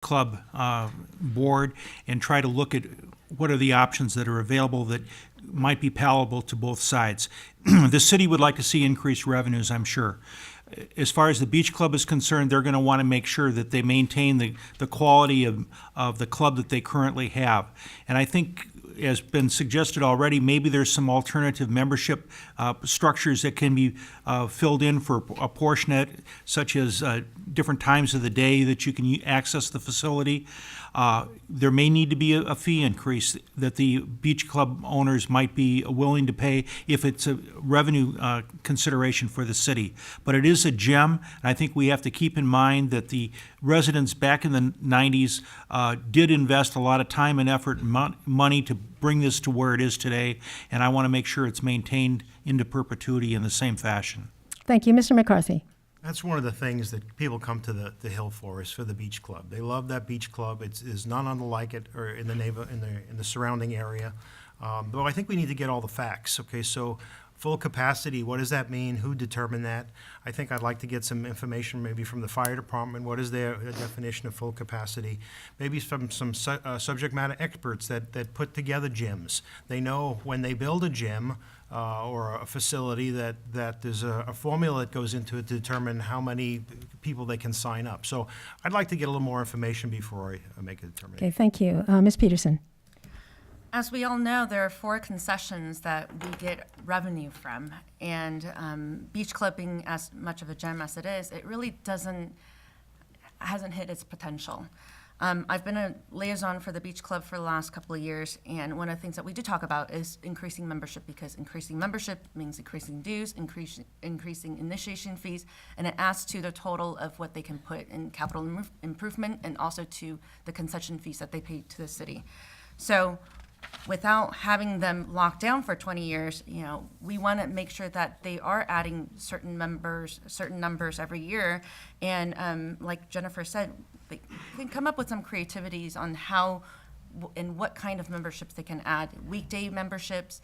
club board and try to look at what are the options that are available that might be palatable to both sides. The city would like to see increased revenues, I'm sure. As far as the beach club is concerned, they're going to want to make sure that they maintain the quality of the club that they currently have. And I think, as been suggested already, maybe there's some alternative membership structures that can be filled in for a portion of it, such as different times of the day that you can access the facility. There may need to be a fee increase that the beach club owners might be willing to pay if it's a revenue consideration for the city. But it is a gem, and I think we have to keep in mind that the residents back in the 90s did invest a lot of time and effort and money to bring this to where it is today, and I want to make sure it's maintained into perpetuity in the same fashion. Thank you. Mr. McCarthy. That's one of the things that people come to the Hill for, is for the beach club. They love that beach club. There's none unlike it or in the surrounding area. But I think we need to get all the facts. Okay, so full capacity, what does that mean? Who determined that? I think I'd like to get some information maybe from the fire department. What is their definition of full capacity? Maybe from some subject matter experts that put together gyms. They know when they build a gym or a facility that there's a formula that goes into it to determine how many people they can sign up. So I'd like to get a little more information before I make a determination. Okay, thank you. Ms. Peterson. As we all know, there are 4 concessions that we get revenue from, and beach club being as much of a gem as it is, it really hasn't hit its potential. I've been a liaison for the beach club for the last couple of years, and one of the things that we do talk about is increasing membership, because increasing membership means increasing dues, increasing initiation fees, and it adds to the total of what they can put in capital improvement and also to the concession fees that they pay to the city. So without having them locked down for 20 years, we want to make sure that they are adding certain numbers every year. And like Jennifer said, they can come up with some creativities on how and what kind of memberships they can add. Weekday memberships,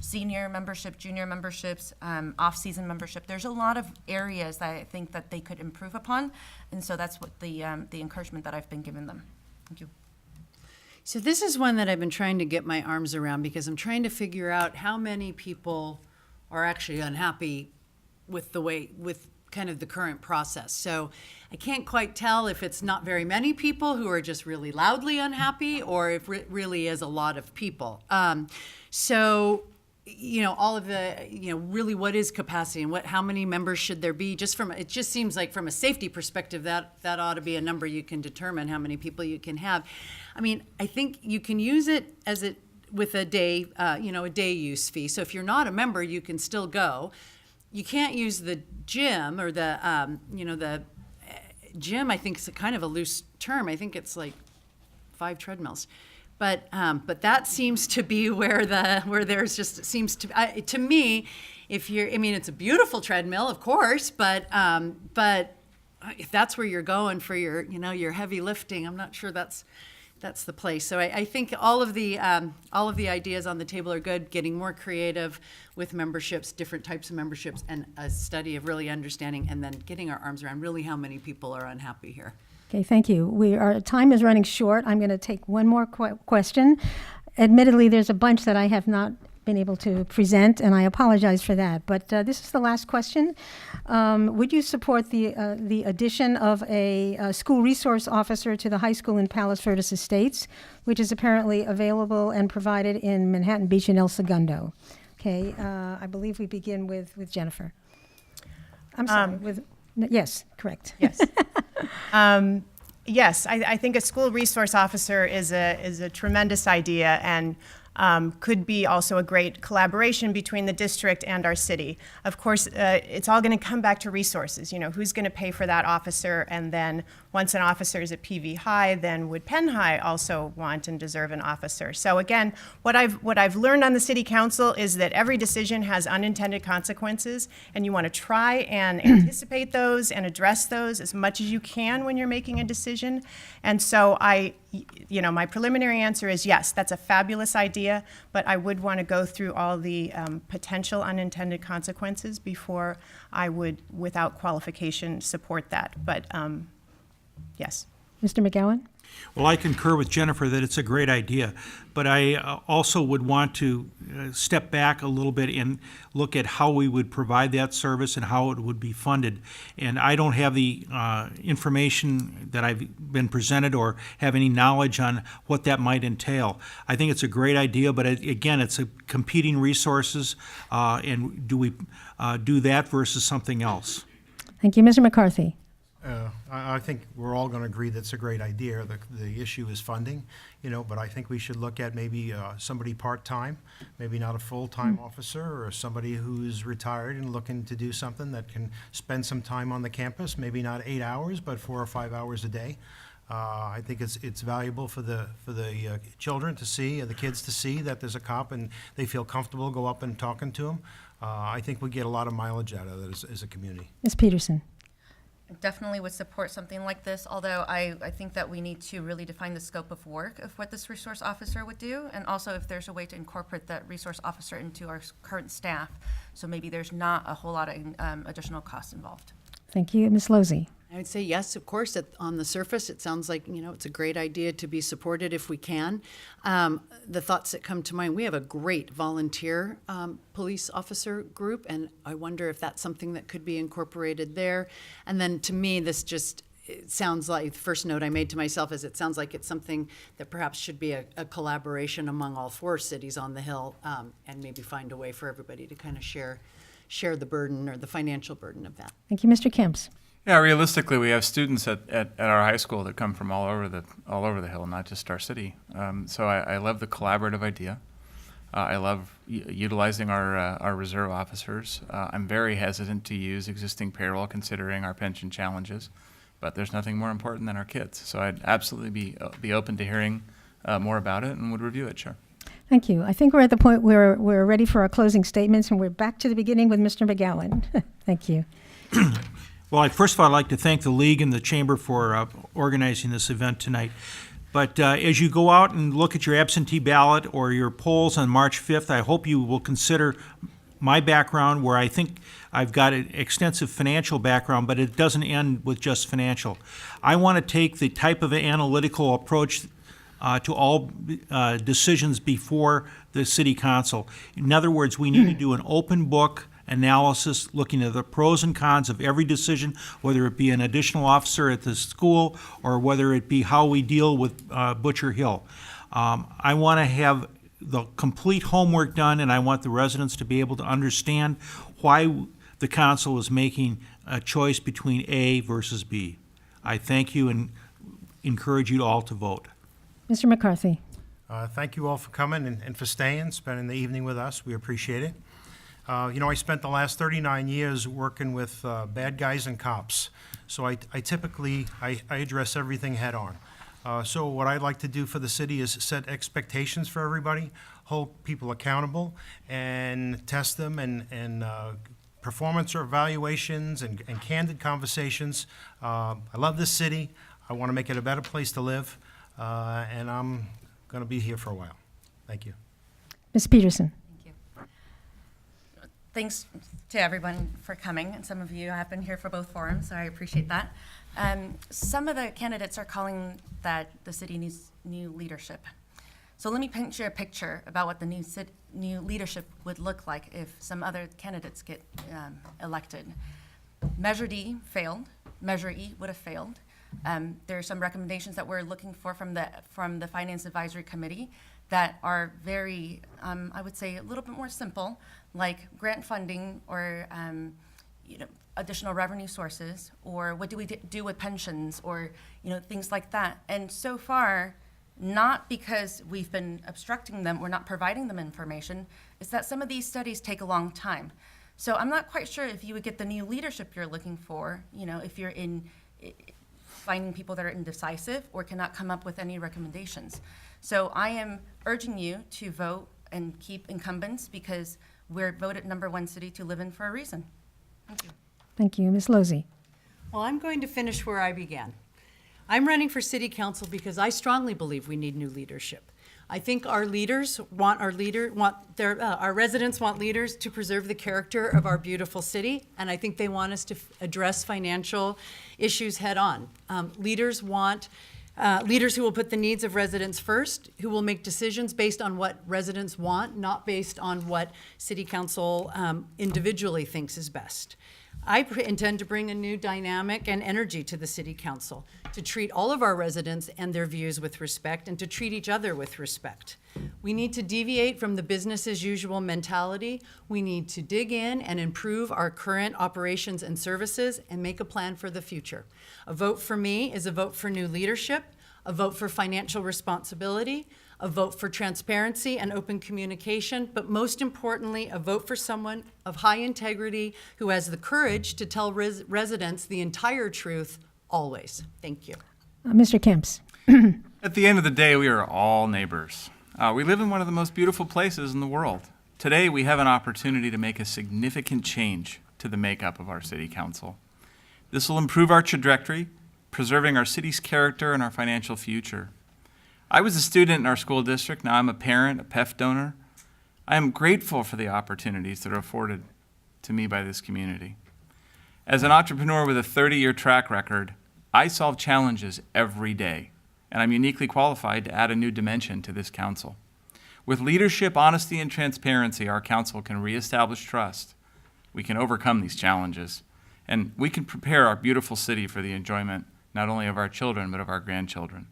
senior membership, junior memberships, off-season membership. There's a lot of areas that I think that they could improve upon. And so that's what the encouragement that I've been giving them. Thank you. So this is one that I've been trying to get my arms around, because I'm trying to figure out how many people are actually unhappy with kind of the current process. So I can't quite tell if it's not very many people who are just really loudly unhappy, or if it really is a lot of people. All of the, really what is capacity and how many members should there be? It just seems like from a safety perspective, that ought to be a number you can determine how many people you can have. I mean, I think you can use it with a day, a day use fee. So if you're not a member, you can still go. You can't use the gym or the gym. I think is kind of a loose term. I think it's like 5 treadmills. But that seems to be where there's just seems to me, it's a beautiful treadmill, of course, but if that's where you're going for your heavy lifting, I'm not sure that's the place. So I think all of the ideas on the table are good. Getting more creative with memberships, different types of memberships, and a study of really understanding, and then getting our arms around really how many people are unhappy here. Okay, thank you. Our time is running short. I'm going to take one more question. Admittedly, there's a bunch that I have not been able to present, and I apologize for that. But this is the last question. Would you support the addition of a school resource officer to the high school in Palos Verdes Estates, which is apparently available and provided in Manhattan Beach and El Segundo? Okay, I believe we begin with Jennifer. I'm sorry, yes, correct. Yes. Yes, I think a school resource officer is a tremendous idea, and could be also a great collaboration between the district and our city. Of course, it's all going to come back to resources. Who's going to pay for that officer? And then once an officer is at PV High, then would Penn High also want and deserve an officer? So again, what I've learned on the city council is that every decision has unintended consequences, and you want to try and anticipate those and address those as much as you can when you're making a decision. And so my preliminary answer is yes, that's a fabulous idea, but I would want to go through all the potential unintended consequences before I would, without qualification, support that. But yes. Mr. McGowan? Well, I concur with Jennifer that it's a great idea, but I also would want to step back a little bit and look at how we would provide that service and how it would be funded. And I don't have the information that I've been presented or have any knowledge on what that might entail. I think it's a great idea, but again, it's a competing resources, and do we do that versus something else? Thank you. Mr. McCarthy? I think we're all going to agree that's a great idea. The issue is funding, but I think we should look at maybe somebody part-time, maybe not a full-time officer, or somebody who's retired and looking to do something that can spend some time on the campus, maybe not 8 hours, but 4 or 5 hours a day. I think it's valuable for the children to see, the kids to see that there's a cop and they feel comfortable go up and talking to them. I think we get a lot of mileage out of it as a community. Ms. Peterson? Definitely would support something like this, although I think that we need to really define the scope of work of what this resource officer would do, and also if there's a way to incorporate that resource officer into our current staff, so maybe there's not a whole lot of additional costs involved. Thank you. Ms. Lozey? I would say yes, of course. On the surface, it sounds like, it's a great idea to be supported if we can. The thoughts that come to mind, we have a great volunteer police officer group, and I wonder if that's something that could be incorporated there. And then to me, it sounds like, the first note I made to myself is it sounds like it's something that perhaps should be a collaboration among all 4 cities on the Hill, and maybe find a way for everybody to kind of share the burden or the financial burden of that. Thank you. Mr. Kemps? Yeah, realistically, we have students at our high school that come from all over the Hill, not just our city. So I love the collaborative idea. I love utilizing our reserve officers. I'm very hesitant to use existing payroll considering our pension challenges, but there's nothing more important than our kids. So I'd absolutely be open to hearing more about it and would review it, sure. Thank you. I think we're at the point where we're ready for our closing statements, and we're back to the beginning with Mr. McGowan. Thank you. Well, first of all, I'd like to thank the League and the Chamber for organizing this event tonight. But as you go out and look at your absentee ballot or your polls on March 5th, I hope you will consider my background, where I think I've got an extensive financial background, but it doesn't end with just financial. I want to take the type of analytical approach to all decisions before the City Council. In other words, we need to do an open book analysis, looking at the pros and cons of every decision, whether it be an additional officer at the school or whether it be how we deal with Butcher Hill. I want to have the complete homework done, and I want the residents to be able to understand why the council is making a choice between A versus B. I thank you and encourage you all to vote. Mr. McCarthy? Thank you all for coming and for staying, spending the evening with us. We appreciate it. I spent the last 39 years working with bad guys and cops. So I typically address everything head on. So what I'd like to do for the city is set expectations for everybody, hold people accountable, and test them and performance or evaluations and candid conversations. I love this city. I want to make it a better place to live, and I'm going to be here for a while. Thank you. Ms. Peterson? Thanks to everyone for coming, and some of you have been here for both forums, so I appreciate that. Some of the candidates are calling that the city needs new leadership. So let me paint you a picture about what the new leadership would look like if some other candidates get elected. Measure D failed. Measure E would have failed. There are some recommendations that we're looking for from the Finance Advisory Committee that are very, I would say, a little bit more simple, like grant funding or additional revenue sources, or what do we do with pensions, or things like that. And so far, not because we've been obstructing them, we're not providing them information, is that some of these studies take a long time. So I'm not quite sure if you would get the new leadership you're looking for, if you're finding people that are indecisive or cannot come up with any recommendations. So I am urging you to vote and keep incumbents, because we're voted #1 city to live in for a reason. Thank you. Thank you. Ms. Lozey? Well, I'm going to finish where I began. I'm running for city council because I strongly believe we need new leadership. I think our leaders want our residents want leaders to preserve the character of our beautiful city, and I think they want us to address financial issues head on. Leaders want Leaders who will put the needs of residents first, who will make decisions based on what residents want, not based on what City Council individually thinks is best. I intend to bring a new dynamic and energy to the City Council, to treat all of our residents and their views with respect, and to treat each other with respect. We need to deviate from the business as usual mentality. We need to dig in and improve our current operations and services and make a plan for the future. A vote for me is a vote for new leadership, a vote for financial responsibility, a vote for transparency and open communication, but most importantly, a vote for someone of high integrity who has the courage to tell residents the entire truth always. Thank you. Mr. Kemps. At the end of the day, we are all neighbors. We live in one of the most beautiful places in the world. Today, we have an opportunity to make a significant change to the makeup of our city council. This will improve our trajectory, preserving our city's character and our financial future. I was a student in our school district. Now I'm a parent, a PEF donor. I am grateful for the opportunities that are afforded to me by this community. As an entrepreneur with a 30-year track record, I solve challenges every day, and I'm uniquely qualified to add a new dimension to this council. With leadership, honesty, and transparency, our council can reestablish trust. We can overcome these challenges, and we can prepare our beautiful city for the enjoyment not only of our children, but of our grandchildren.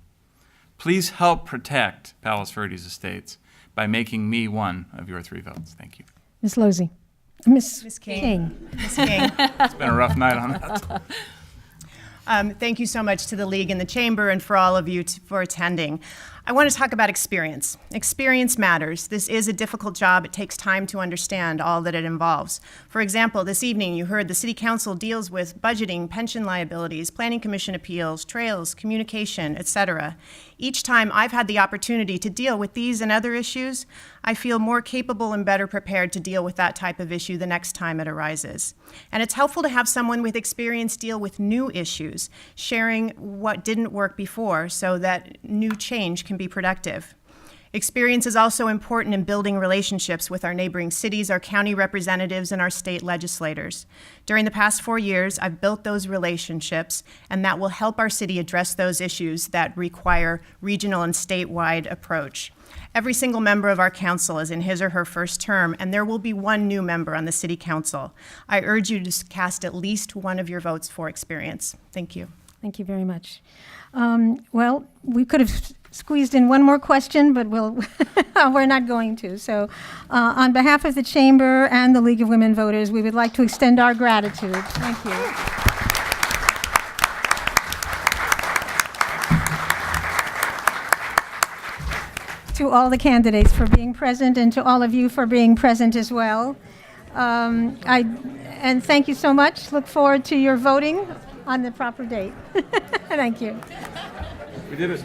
Please help protect Palos Verdes Estates by making me one of your 3 votes. Thank you. Ms. Losey. Ms. King. Ms. King. It's been a rough night on that. Thank you so much to the League and the Chamber and for all of you for attending. I want to talk about experience. Experience matters. This is a difficult job. It takes time to understand all that it involves. For example, this evening you heard the City Council deals with budgeting, pension liabilities, Planning Commission appeals, trails, communication, etc. Each time I've had the opportunity to deal with these and other issues, I feel more capable and better prepared to deal with that type of issue the next time it arises. And it's helpful to have someone with experience deal with new issues, sharing what didn't work before so that new change can be productive. Experience is also important in building relationships with our neighboring cities, our county representatives, and our state legislators. During the past 4 years, I've built those relationships, and that will help our city address those issues that require regional and statewide approach. Every single member of our council is in his or her first term, and there will be 1 new member on the city council. I urge you to cast at least 1 of your votes for experience. Thank you. Thank you very much. Well, we could have squeezed in 1 more question, but we're not going to. So on behalf of the Chamber and the League of Women Voters, we would like to extend our gratitude. Thank you. To all the candidates for being present and to all of you for being present as well. And thank you so much. Look forward to your voting on the proper date. Thank you. We did it.